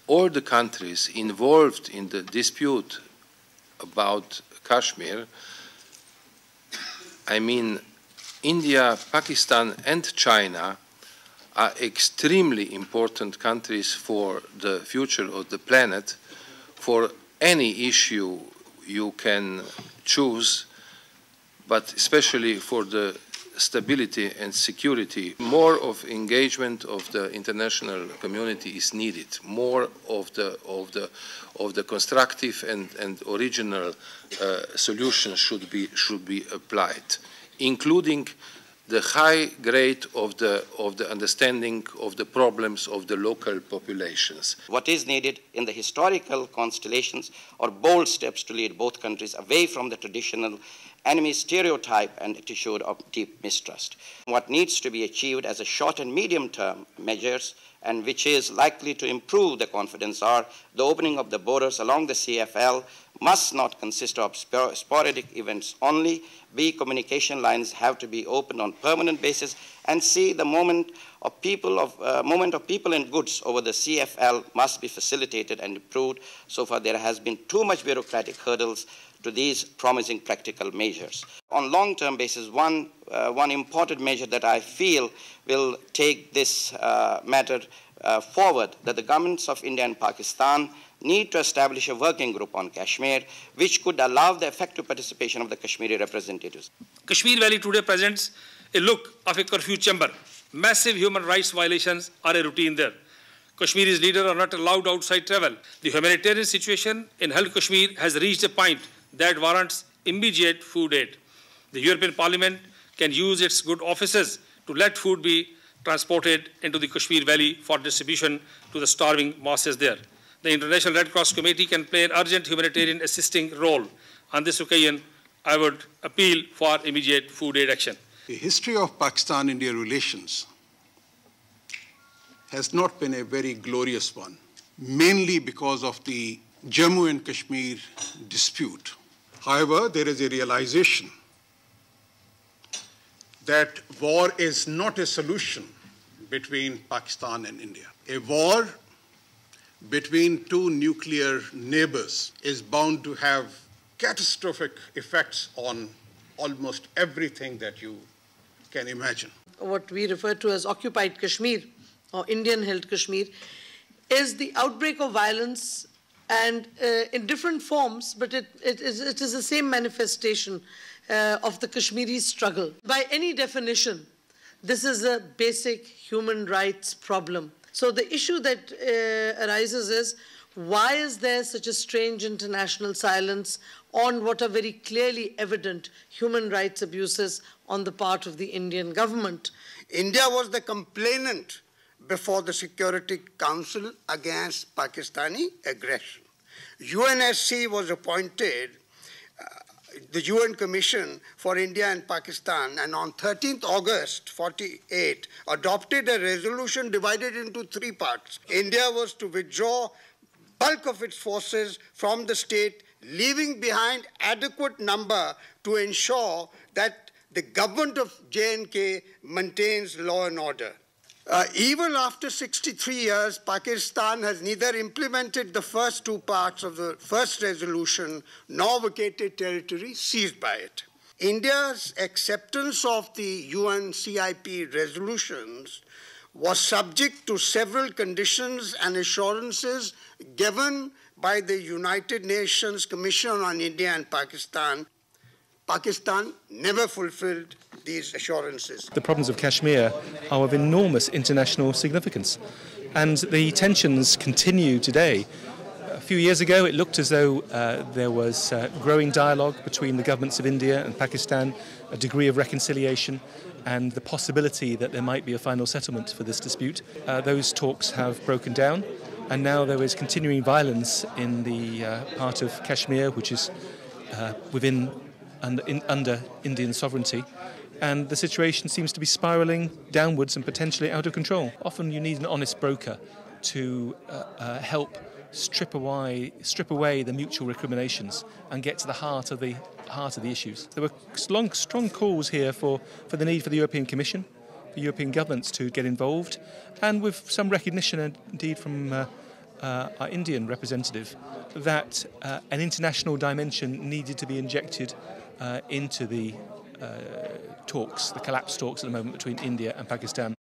all the countries involved in the dispute about Kashmir, I mean India, Pakistan and China, are extremely important countries for the future of the planet. For any issue you can choose, but especially for the stability and security, more of engagement of the international community is needed. More of the constructive and original solutions should be applied, including the high grade of the understanding of the problems of the local populations. What is needed in the historical constellations are bold steps to lead both countries away from the traditional enemy stereotype and attitude of deep mistrust. What needs to be achieved as a short and medium term measures, and which is likely to improve the confidence, are the opening of the borders along the CFL must not consist of sporadic events only. B, communication lines have to be opened on permanent basis, and C, the movement of people and goods over the CFL must be facilitated and improved. So far there has been too much bureaucratic hurdles to these promising practical measures. On long-term basis, one important measure that I feel will take this matter forward, that the governments of India and Pakistan need to establish a working group on Kashmir, which could allow the effective participation of the Kashmiri representatives. Kashmir Valley today presents a look of a curfew chamber. Massive human rights violations are a routine there. Kashmiri's leaders are not allowed outside travel. The humanitarian situation in Al Kashmir has reached a point that warrants immediate food aid. The European Parliament can use its good offices to let food be transported into the Kashmir Valley for distribution to the starving masses there. The International Red Cross Committee can play an urgent humanitarian assisting role. On this occasion, I would appeal for immediate food aid action. The history of Pakistan-India relations has not been a very glorious one, mainly because of the Jammu and Kashmir dispute. However, there is a realization that war is not a solution between Pakistan and India. A war between two nuclear neighbors is bound to have catastrophic effects on almost everything that you can imagine. What we refer to as occupied Kashmir or Indian-held Kashmir is the outbreak of violence, and in different forms, but it is the same manifestation of the Kashmiri struggle. By any definition, this is a basic human rights problem. So the issue that arises is, why is there such a strange international silence on what are very clearly evident human rights abuses on the part of the Indian government? India was the complainant before the Security Council against Pakistani aggression. UNSC was appointed, the UN Commission for India and Pakistan, and on 13th August 48 adopted a resolution divided into three parts. India was to withdraw bulk of its forces from the state, leaving behind adequate number to ensure that the government of J&K maintains law and order. Even after 63 years, Pakistan has neither implemented the first two parts of the first resolution nor vacated territory seized by it. India's acceptance of the UNCIP resolutions was subject to several conditions and assurances given by the United Nations Commission on India and Pakistan. Pakistan never fulfilled these assurances. The problems of Kashmir are of enormous international significance, and the tensions continue today. A few years ago, it looked as though there was growing dialogue between the governments of India and Pakistan, a degree of reconciliation, and the possibility that there might be a final settlement for this dispute. Those talks have broken down, and now there is continuing violence in the part of Kashmir, which is under Indian sovereignty, and the situation seems to be spiralling downwards and potentially out of control. Often you need an honest broker to help strip away the mutual recriminations and get to the heart of the issues. There were strong calls here for the need for the European Commission, for European governments to get involved, and with some recognition indeed from our Indian representative that an international dimension needed to be injected into the talks, the collapse talks at the moment between India and Pakistan.